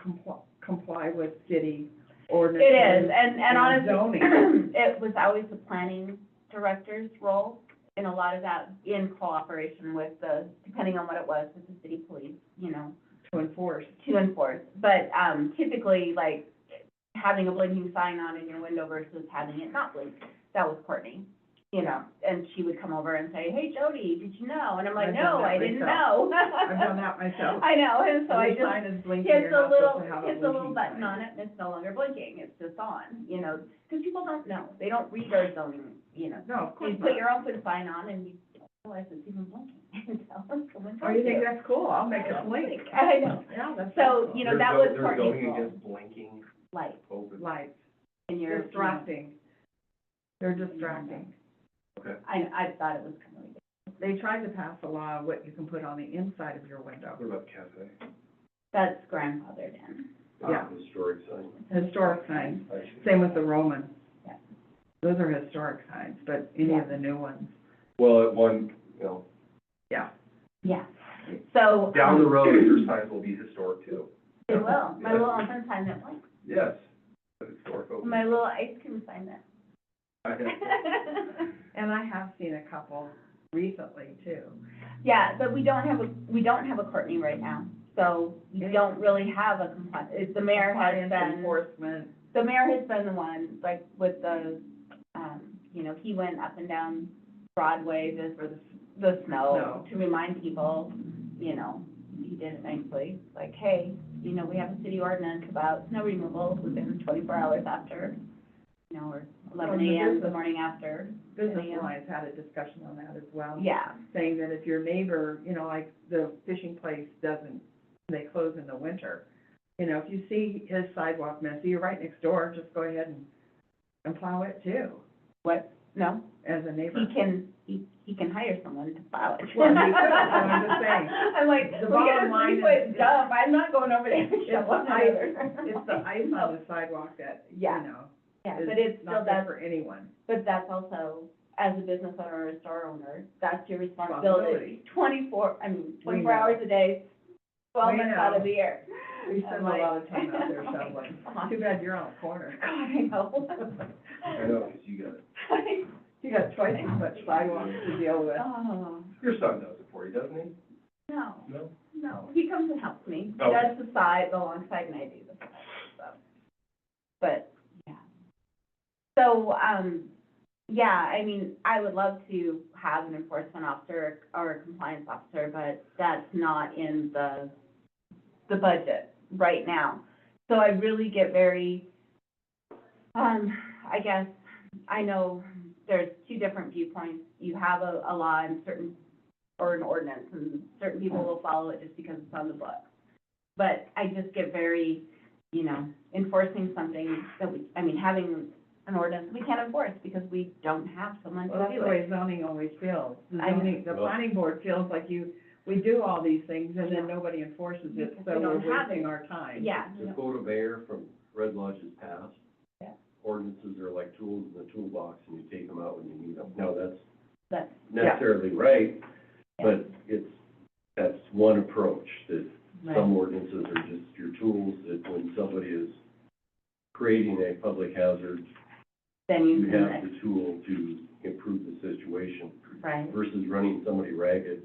comply with city it ordinances. is, and honestly, zoning. it was always the planning director's role in a lot of that, in cooperation with depending on what it was, with the city police, you know, To enforce. to enforce. But, typically, like, having a blinking sign on in your window versus having it not blink, that was Courtney, you know, and she would come over and say, hey, Jody, did you know? And I'm like, I've done no, that I didn't myself. know. I've done that myself. I know, and so I The just, sign is blinking, hits you're a not little, supposed to have a hits a little blinking button sign. on it, and it's no longer blinking, it's just on, you know, because people don't know, they don't read their zoning, you know. No, of course You not. put your open sign on and you don't realize it's even blinking, until someone Oh, tells you think you. that's cool? I'll make it blink. I know, Yeah, that's. So, cool. you know, that was There's Courtney's zoning role. against blinking Light open. Lights, in your. distracting. They're distracting. I thought it was kind of ridiculous. They tried to pass a law, what you can put on the inside of your window. What about the cafe? That's grandfathered in. Yeah. Historic sign. Historic signs, I see. same with the Roman. Yeah. Those are historic signs, but any of the new ones, Well, at one, you know, yeah. Yeah, so. down the road, your signs will be historic too. They will, my Yeah. little open sign that blinks, Yes, but historic open. my little ice cream sign that. And I have seen a couple recently too. Yeah, but we don't have a Courtney right now, so we don't really have a the mayor has Compliance been, enforcement, the mayor has been the one, like, with the, you know, he went up and down Broadway, the snow, to remind people, you know, he did it nicely, like, hey, you know, we have a city ordinance about snow removal within 24 hours after, you know, or 11 Well, the a.m. the business- morning after. Business 10 a.m. Alliance had a discussion on that as well. Yeah, Saying that if your neighbor, you know, like the fishing place doesn't, they close in the winter, you know, if you see his sidewalk messy, you're right next door, just go ahead and plow it too, what, no, as a neighbor. he can hire someone to plow it. Well, he could, but I'm just saying, I'm like, the we bottom got a line is- 3-foot dump, I'm not going over there and It's shoveling the ice- it. it's the ice on the sidewalk that, you Yeah. know, Yeah, is but it's still, not good that's, for anyone. but that's also, as a business owner or a store owner, that's your responsibility. 24 We know. hours a day, 12 We months know. out of the year. We spend a I'm like- lot of time out there shoveling. God, Too bad you're on a corner. I know. I know, 'cause you got it. You got twice as much sidewalk to deal with. Oh, Your son does it for you, doesn't he? no. No? No, he comes and helps me. He Okay. does the side, the long side, and I do the side, so. But, yeah. So, yeah, I mean, I would love to have an enforcement officer or a compliance officer, but that's not in the budget right now. So I really get very, I guess, I know there's two different viewpoints. You have a law in certain or an ordinance, and certain people will follow it just because it's on the book. But I just get very, you know, enforcing something that having an ordinance we can't enforce because we don't have someone Well, to that's do the it. way zoning always feels. The I know. zoning, the planning board feels like we do all these things and then Yeah. nobody enforces it, Because so we we're don't have wasting it. our time. Yeah. To quote a mayor from Red Lodge's past, Yeah. ordinances are like tools in the toolbox, and you take them out when you need them. Now, that's That's, necessarily right, Yeah. but that's one approach, that right. some ordinances are just your tools, that when somebody is creating a public hazard, Then you you can, have the tool to improve the situation, right. versus running somebody ragged,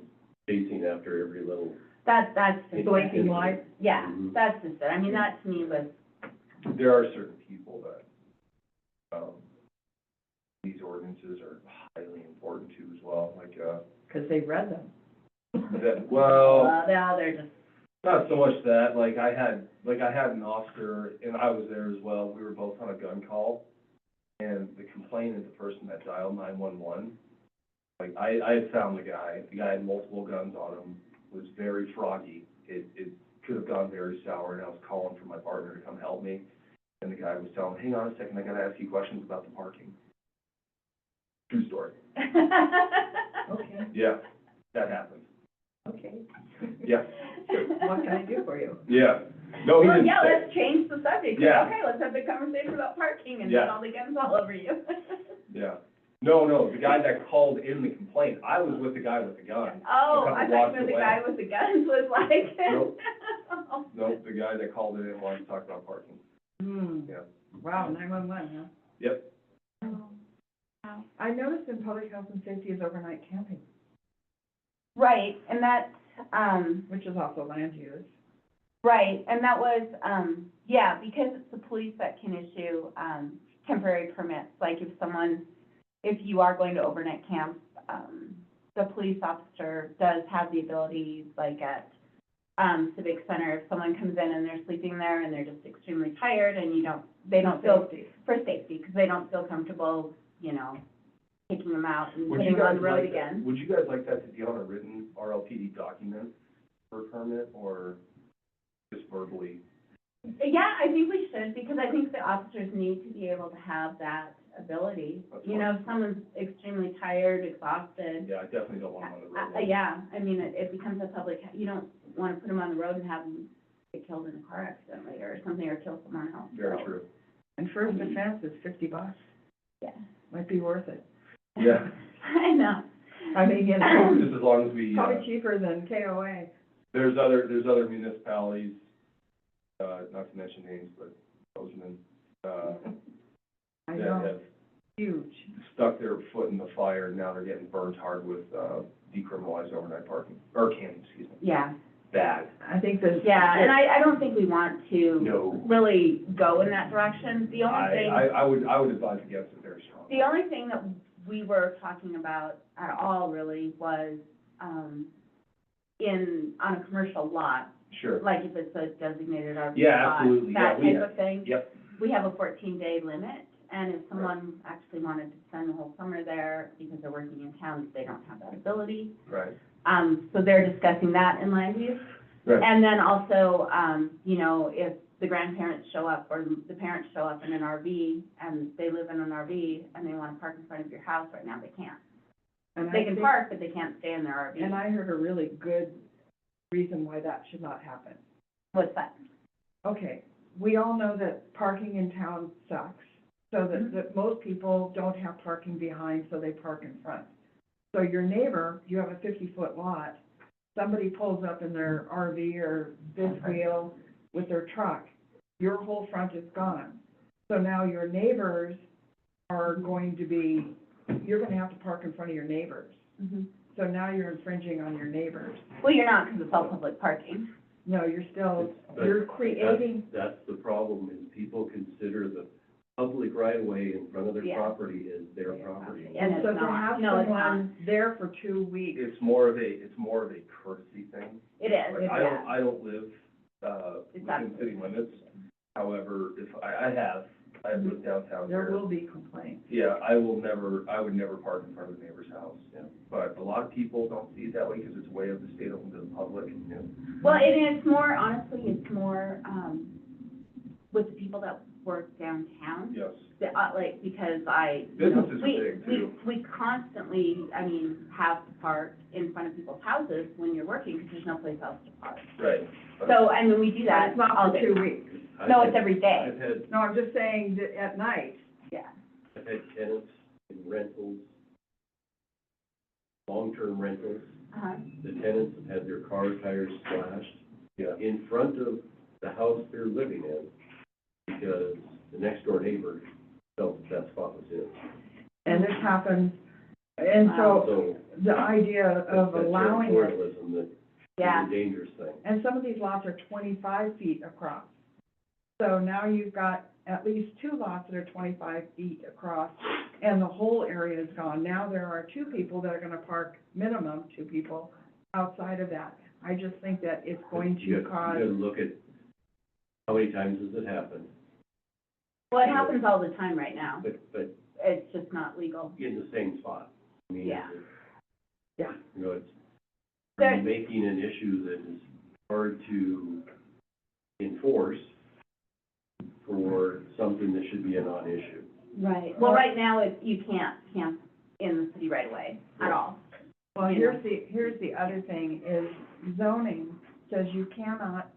chasing after every little. That's just. It's blinking light. Yeah, Mhm. that's just it. I mean, that to me was, There are certain people that, these ordinances are highly important to as well, like, Because they read them. now they're just, not so much that, like I had an officer, and I was there as well, we were both on a gun call, and the complainant, the person that dialed 911, like, I had found the guy had multiple guns on him, was very froggy, it could have gone very sour, and I was calling for my partner to come help me, and the guy was telling, hang on a second, I gotta ask you questions about the parking. True story. Okay, Yeah, that happened. okay. Yeah, What can I do for you? yeah. No, he well, didn't yeah, say. let's change the subject. Yeah. Okay, let's have the conversation about parking and Yeah. put all the guns all over you. Yeah. No, the guy that called in the complaint, I was with the guy with the gun. Oh, A couple I thought blocks you meant the away. guy with the guns was like. Nope. Nope, the guy that called in wanted to talk about parking. Hmm, Yeah. wow, 911, huh? Yep. Wow. I noticed in public health and safety is overnight camping, Right, and that's, which is also land use. right, and that was, yeah, because it's the police that can issue, temporary permits, like if you are going to overnight camp, the police officer does have the ability, like at, Civic Center, if someone comes in and they're sleeping there and they're just extremely tired and they don't feel, Safety. for safety, because they don't feel comfortable, you know, taking them out and Would putting you them on guys the road like that, again. would you guys like that to be on a written RLPD document for a permit, or just verbally? Yeah, I think we should, because I think the officers need to be able to have that ability. That's You know, if someone's extremely tired, exhausted, Yeah, I definitely don't want them on the road. yeah, I mean, it becomes a public, you don't want to put them on the road and have them get killed in a car accident later or something, or kill someone else. Very So, true. And first offense is $50, Yeah. might be worth it. Yeah. I know. I mean, you know, Just as long as we, probably cheaper than KOA. there's other municipalities, not to mention names, but Bozeman, I that know, have huge. stuck their foot in the fire, and now they're getting burnt hard with, decriminalized overnight parking, or camping, excuse me. Yeah, Bad. I think there's. yeah, and I don't think we want to No. really go in that direction. The only thing. I would advise against it very strongly. The only thing that we were talking about at all really was, on a commercial lot, Sure. like if it's a designated RV Yeah, spot, absolutely. Yeah, that we type of thing. Yep. We have a 14-day limit, and if someone actually wanted to spend the whole summer there because they're working in town, they don't have that ability. Right. So they're discussing that in land use. Right. And then also, you know, if the grandparents show up or the parents show up in an RV and they live in an RV and they want to park in front of your house right now, they can't. And I They can think- park, but they can't stay in their RV. And I heard a really good reason why that should not happen. What's that? Okay, we all know that parking in town sucks, so that most people don't have parking behind, so they park in front. So your neighbor, you have a 50-foot lot, somebody pulls up in their RV or fifth wheel with their truck, your whole front is gone. So now your neighbors are going to be, you're gonna have to park in front of your neighbors. Mm-hmm. So now you're infringing on your neighbors. Well, you're not, because it's all public parking. No, you're still, But you're creating, That's the problem, is people consider the public right-of-way in front of their Yeah. property as their property. And and so it's to not. have No, it's someone there for 2 weeks, It's more of a courtesy thing. It is, Like, I don't live, It's within city limits. However, if I have I've lived downtown There here. will be complaints. Yeah, I would never park in front of a neighbor's house. Yeah. But a lot of people don't see it that way because it's a way of the state open to the public, you know. Well, and it's more, honestly, it's more, with the people that work downtown. Yes. Like, because Businesses are big, too. we constantly, I mean, have to park in front of people's houses when you're working, because there's no place else to park. Right. So, I mean, we do But that it's not all for day. 2 weeks. No, it's every day. I've had, No, I'm just saying that at night. Yeah. I've had tenants in rentals, long-term rentals. Uh-huh. The tenants have had their car tires slashed Yeah. in front of the house they're living in because the next door neighbor felt that spot was his. And this happens, and so So the idea of that allowing it, territorialism that Yeah. is a dangerous thing. and some of these lots are 25 feet across. So now you've got at least 2 lots that are 25 feet across, and the whole area is gone. Now there are 2 people that are gonna park, minimum 2 people, outside of that. I just think that it's going You to gotta- cause, You gotta look at how many times has it happened, Well, it happens all the time right now. but It's just not legal. in the same spot. I mean, Yeah. yeah. you know, it's, There- you're making an issue that is hard to enforce for something that should be a non-issue. Right. Well, right now, you can't camp in the city right away at all. Well, You know. here's the other thing, is zoning says you cannot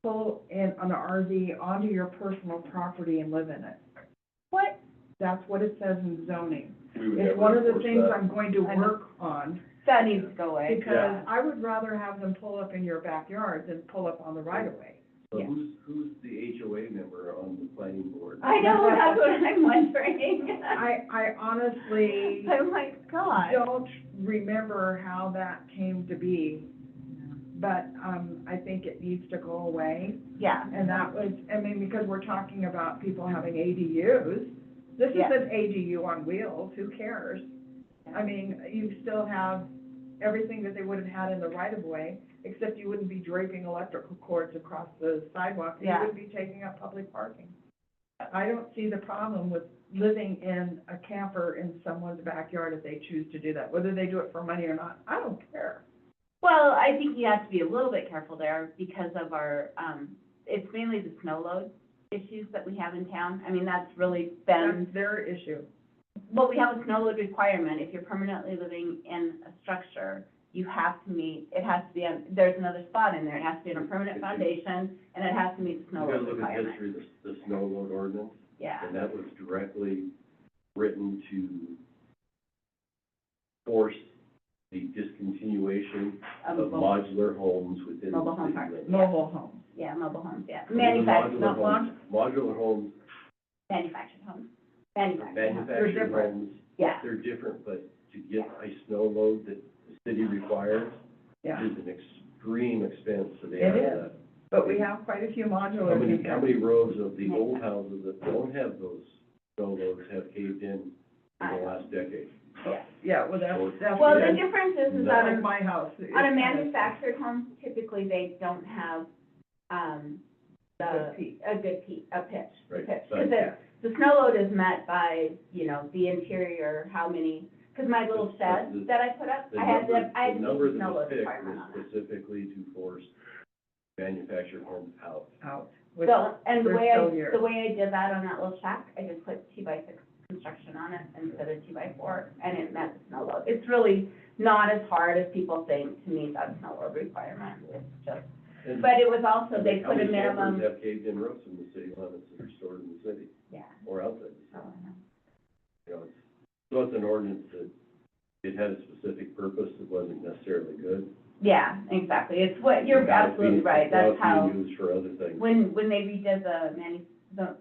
pull in an RV onto your personal property and live in it. What? That's what it says in zoning. We would It's never one of the enforce things that. I'm going to I know. work on, That needs to go away. because Yeah. I would rather have them pull up in your backyard than pull up on the right of way. So Yeah. who's the HOA member on the planning board? I know, that's what I'm wondering. I honestly I'm like, God. don't remember how that came to be, but, I think it needs to go away. Yeah. And that was, I mean, because we're talking about people having ADUs, this is Yeah. an ADU on wheels, who cares? I mean, you still have everything that they would have had in the right of way, except you wouldn't be draping electrical cords across the sidewalk, and you Yeah. wouldn't be taking up public parking. I don't see the problem with living in a camper in someone's backyard if they choose to do that, whether they do it for money or not, I don't care. Well, I think you have to be a little bit careful there because of our, it's mainly the snow load issues that we have in town. I mean, that's really been, That's their issue. well, we have a snow load requirement. If you're permanently living in a structure, you have to meet, it has to be on, there's another spot in there. It has to be on a permanent foundation, and it has to meet the You snow gotta load look at the requirement. history of the snow load ordinance, Yeah. and that was directly written to force the discontinuation of modular homes within the Mobile home city parks. limits. Mobile homes. Yeah, mobile homes, yeah. Even Manufactured, not Modular homes, manufactured homes. Manufactured homes. manufactured different. homes, Yeah. they're different, but to get a snow load that the city requires Yeah, is an extreme expense to the It area. is. but we have quite a few modulars. How many rows of the old houses that don't have those snow loads have caved in the last decade? Yeah. Yeah, well, that's. Well, the that's difference is like on my house. a manufactured home, typically they don't have, Good peak. a good peak, a pitch, Right, pitch. but- Because the snow load is met by, you know, the interior, how many, because my little The- shed that I put up, I had to The number meet that snow was load picked requirement on was that. specifically to force manufactured homes out. Out. which So, and the they're way still here. I did that on that little shack, I just put 2x6 construction on it instead of 2x4, and it met the snow load. It's really not as hard as people think to meet that snow load requirement, it's just, And but it was also, they how put a many campers minimum, have caved in roofs in the city limits that are stored in the city yeah. or outside the So, city? You know, so it's an ordinance that it had a specific purpose, it wasn't necessarily good. yeah, exactly, it's what, you're Now it's absolutely being- right, now that's it's how, being used for other things. when they redid the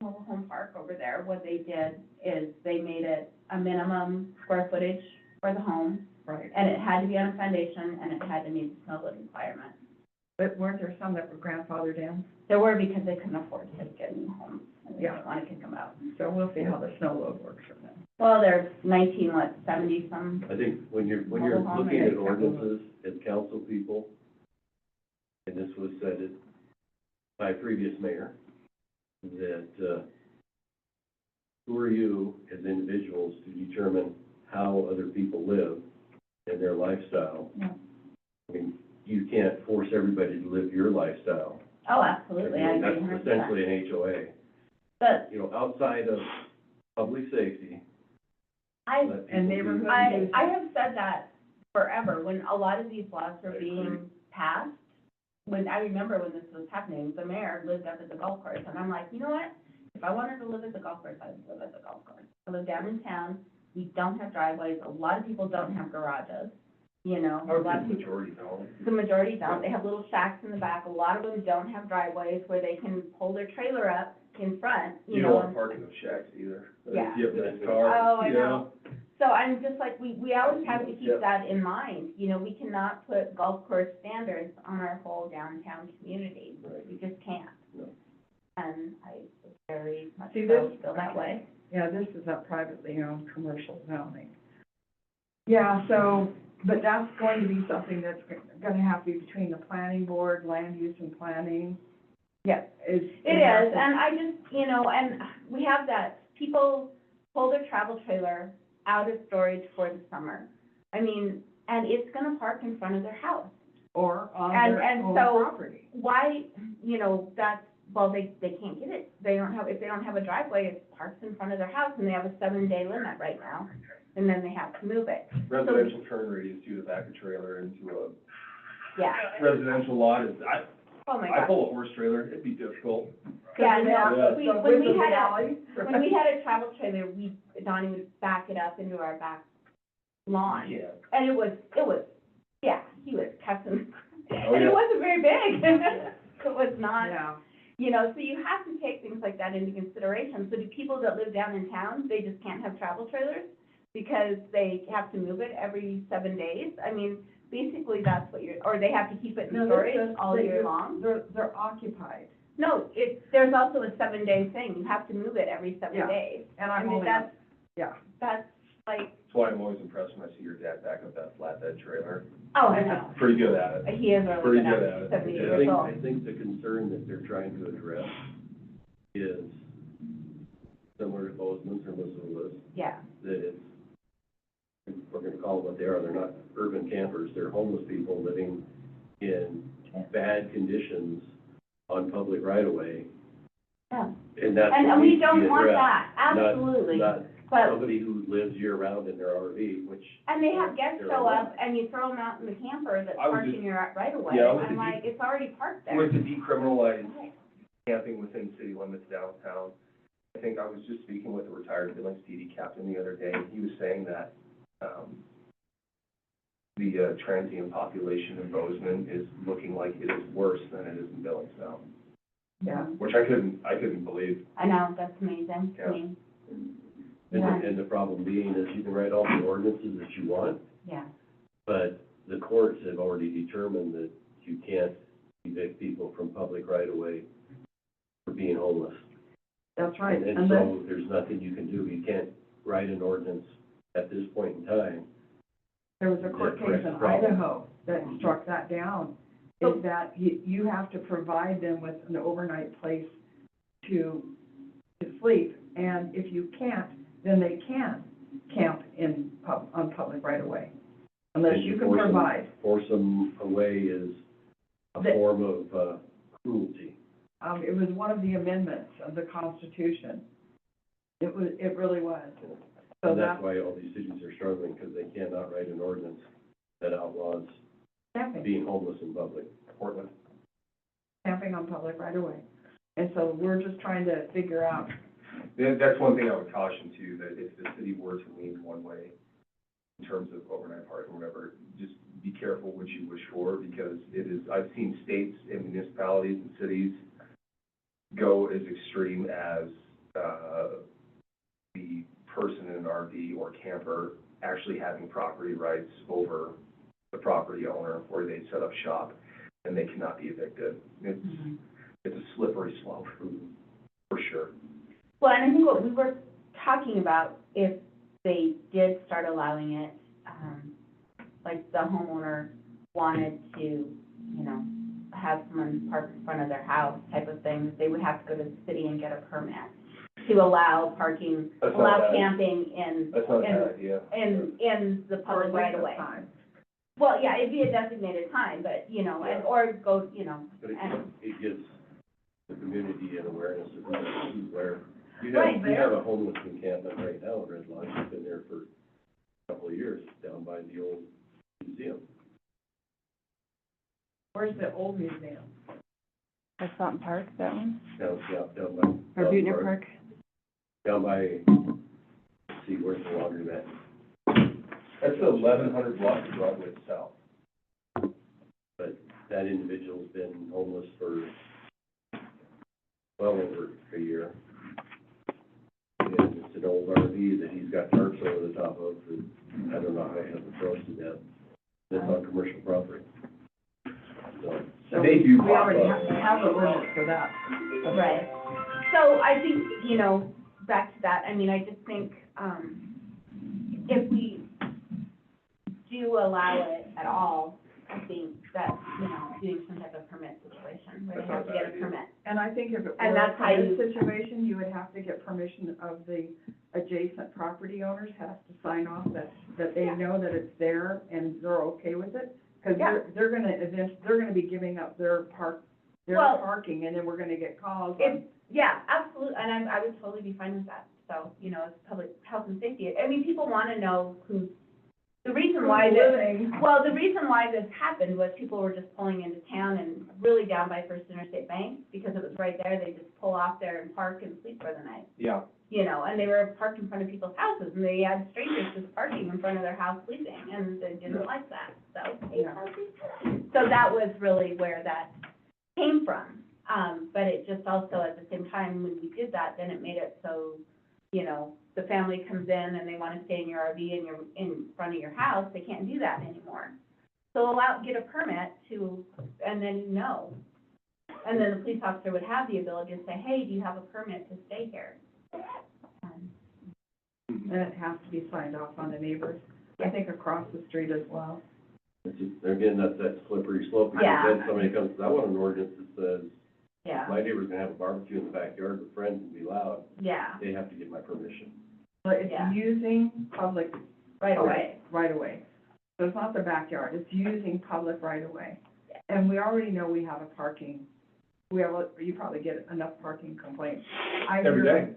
mobile home park over there, what they did is they made it a minimum square footage for the home, Right, and it had to be on a foundation, and it had to meet the snow load requirement. but weren't there some that were grandfathered in? There were, because they couldn't afford to get new homes, and they Yeah. didn't want to kick them out. So we'll see how the snow load works for them. Well, there's 70 some, I think when you're Mobile home looking and at a couple of- ordinances as council people, and this was said it by a previous mayor, that, who are you as individuals to determine how other people live and their lifestyle? Yeah. I mean, you can't force everybody to live your lifestyle. Oh, absolutely, I agree That's 100%. essentially an HOA. But You know, outside of public safety, I, let people And do- neighborhood I have said that forever, when a lot of these laws were I being agree. passed. When, I remember when this was happening, the mayor lived up at the golf course, and I'm like, you know what? If I wanted to live at the golf course, I would live at the golf course. I live down in town, we don't have driveways, a lot of people don't have garages, you know? I would A lot say of the people, majority don't. the majority don't, they have little shacks in the back, a lot of them don't have driveways where they can pull their trailer up in front, You you don't know? want to park in those shacks either. Yeah. You have a nice car. Oh, I you know. So I'm just like, we always have to Yep. keep that in mind, you know, we cannot put golf course standards on our whole downtown community. Right. We just can't. No. And I very much See, so this- feel that way. Yeah, this is a privately owned commercial zoning. Yeah, so, but that's going to be something that's gonna have to be between the planning board, land use and planning. Yeah. Is. It is, and I just, you know, and we have that, people pull their travel trailer out of storage for the summer. I mean, and it's gonna park in front of their house. Or on And- their and own so- property. Why, you know, that's, well, they can't get it. They don't have, if they don't have a driveway, it's parked in front of their house, and they have a 7-day limit right now, and then they have to move it. Residential turn radius to the back of trailer into a Yeah. residential lot is, Oh, my I God. pull a horse trailer, it'd be difficult. Yeah, Because we have no, the- we, the when width we of the had a, alley. when we had a travel trailer, Donnie would back it up into our back lawn. Yeah. And it was, yeah, he was cussing. Oh, And yeah. it wasn't very big. It was not, Yeah, you know, so you have to take things like that into consideration. So do people that live down in town, they just can't have travel trailers because they have to move it every 7 days? I mean, basically that's what you're, or they have to keep it in no, storage that's, all year long? they're occupied, No, there's also a 7-day thing. You have to move it every 7 Yeah. days. and I I'm mean, only, that's, yeah. that's like, That's why I'm always impressed when I see your dad back up that flatbed trailer. oh, I know. Pretty good at it. He is really Pretty good good at at it. it. 70 Yeah, years old. I think the concern that they're trying to address is similar to Bozeman's or Missoula's, Yeah, that it's, we're gonna call them what they are, they're not urban campers, they're homeless people living in bad conditions on public right-of-way, yeah. and that's And what we needs to be don't want addressed. that, Not- absolutely. Not But, somebody who lives year-round in their RV, which, and they have guests They're show allowed. up and you throw them out in the camper that's I would parked just- in your right of way. Yeah, I would I'm just- like, it's already parked there. With the decriminalized Right. camping within city limits downtown, I think I was just speaking with a retired Billings PD captain the other day, and he was saying that, the transient population in Bozeman is looking like it is worse than it is in Billings now, Yeah, which I couldn't believe. I know, that's amazing to Yeah. me. and, Yeah. and the problem being is you can write all the ordinances that you want, Yeah, but the courts have already determined that you can't evict people from public right-of-way for being homeless. that's right, And and then, so there's nothing you can do. You can't write an ordinance at this point in time. there was a court Yeah, case in correct, problem. Idaho that struck that down, is that you have to provide them with an overnight place to sleep, and if you can't, then they can camp on public right of way, unless And you can force them- provide. Force them away is a The- form of, cruelty. It was one of the amendments of the Constitution. It really was. So And that's that, why all these cities are struggling, because they cannot write an ordinance that outlaws camping being homeless in public. Portland. on public right of way. And so we're just trying to figure out, That's one thing I would caution too, that if the city were to lean one way in terms of overnight parking or whatever, just be careful what you wish for, because it is, I've seen states and municipalities and cities go as extreme as, the person in an RV or camper actually having property rights over the property owner where they set up shop and they cannot be evicted. It's a slippery slope, for sure. well, and I think what we were talking about, if they did start allowing it, like the homeowner wanted to, you know, have someone park in front of their house type of thing, they would have to go to the city and get a permit to allow parking, That's not allow bad. camping That's not a bad idea. in the For a public right length of away. time. Well, yeah, it'd be a designated time, but, you know, and, or go, you know, But it, and, it gives the community an awareness of who's where. Right, We have a homeless encampment right now in Red Lodge, it's been there for a couple of years, down by the old museum. Where's the old museum? That's Fountain Park, that one? Down by. Or Buettner Park? Down by, let's see, where's the laundromat? That's the 1100 block of Broadway South. But that individual's been homeless for well over a year. And it's an old RV that he's got tarps over the top of, and I don't know how he hasn't frozen to death. It's on commercial property. So, So They do we already pop up. have the ordinance for that. right. So I think, you know, back to that, I mean, I just think, if we do allow it at all, I think that, you know, doing some type of permit situation, where they That's have to not a get bad a idea. permit. And I think if it were And a that's how permit you- situation, you would have to get permission of the adjacent property owners, have to sign off that they Yeah. know that it's there and they're okay with it. Cause Yeah. they're gonna be giving up their Well- parking, and then we're gonna get calls If, on. yeah, absolutely, and I would totally be fine with that. So, you know, it's public health and safety. I mean, people want to know who's, the reason why Who's this, living. well, the reason why this happened was people were just pulling into town and really down by First Interstate Bank, because it was right there, they just pull off there and park and sleep for the night, Yeah. you know, and they were parked in front of people's houses, and they had strangers just parking in front of their house sleeping, and they didn't like that, so. Yeah. So that was really where that came from. But it just also, at the same time, when we did that, then it made it so, you know, the family comes in and they want to stay in your RV and you're in front of your house, they can't do that anymore. So get a permit to, and then you know. And then the police officer would have the ability to say, hey, do you have a permit to stay here? And it has to be signed off on the neighbors, I think across the street as well. it's just, again, that's that slippery slope, because Yeah. then somebody comes, I want an ordinance that says, Yeah, my neighbor's gonna have a barbecue in the backyard with friends and be loud, yeah, they have to get my permission. But it's Yeah. using public right away. right away. So it's not the backyard, it's using public right away. And we already know we have a parking, you probably get enough parking complaints. Every day.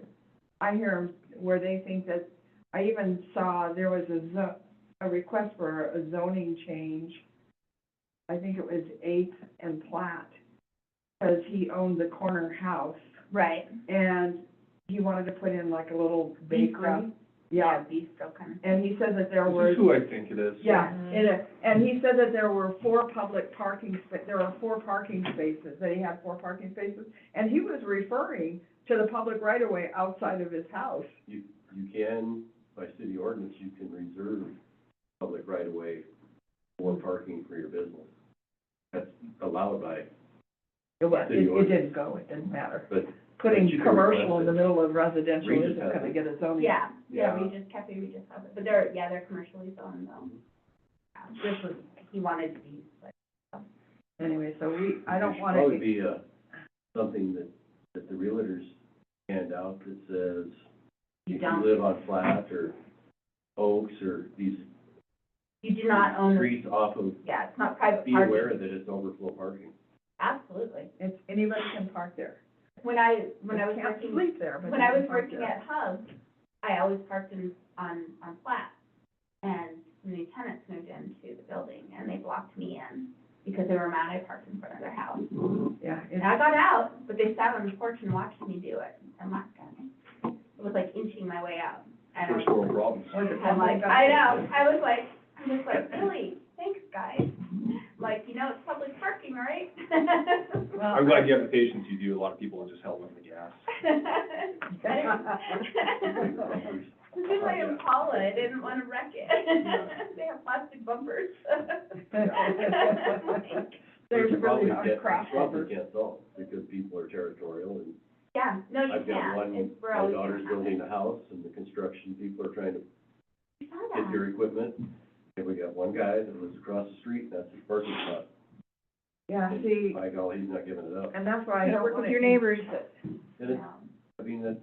I hear 'em where they think that, I even saw there was a request for a zoning change. I think it was 8th and Platt, because he owned the corner house, Right. and he wanted to put in like a little bakery. Bistro. Yeah, Bistro kind of. and he said that there This was. is who I think it is. Yeah, and he said that there were 4 public parking, there were 4 parking spaces, that he had 4 parking spaces, and he was referring to the public right-of-way outside of his house. You can, by city ordinance, you can reserve public right-of-way for parking for your business. That's allowed by, It didn't go, it didn't matter. but Putting you can commercial request in the it. middle of residential Regis isn't has gonna it. get a zoning. Yeah, Yeah. Regis Cafe, Regis has it, but they're commercially zoned though. This was, he wanted to be, like, Anyway, so I don't There should wanna. probably be something that the realtors hand out that says, you if you don't, live on Flat or Oaks or these you do not own, the- streets off of, yeah, it's not private be aware parking. that it's overflow parking. Absolutely. It's, anybody can park there. When I was Can't working, sleep there, but when they I can was park working there. at Hub, I always parked on Flat. And the new tenants moved into the building and they blocked me in because they were mad I parked in front of their house. Yeah, And I got out, but they sat on the porch and watched me do it. I'm like, it was like inching my way out. And I First was, world problems. I'm like, I know, I'm just like, really, thanks, guys. Like, you know, it's public parking, right? Well, I'm glad you have the patience you do. A lot of people are just held on the gas. This is my Impala, I didn't want to wreck it. They have plastic bumpers. There's You really probably not can't- cross you probably overs. can't solve, because people are territorial, and Yeah, no, you I've got can't. one, It's, we're my always daughter's gonna have building it. a house, and the construction people are trying to I saw get that. their equipment, and we got one guy that lives across the street, and that's his parking spot. Yeah, see, By golly, he's not giving it up. and that's why I Yeah, don't work want with to. your neighbors. And it's, I mean, that's,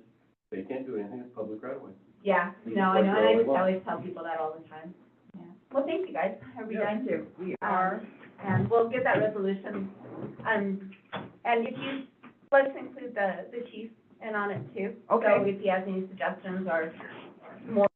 they can't do anything, it's public right away. Yeah, You no, I can know, plug it all and they want. I always tell people that all the time. Yeah. Well, thank you guys, are we done? Thank you. We are, And we'll get that resolution, and if you, let's include the chief in on it too. Okay. So if he has any suggestions or more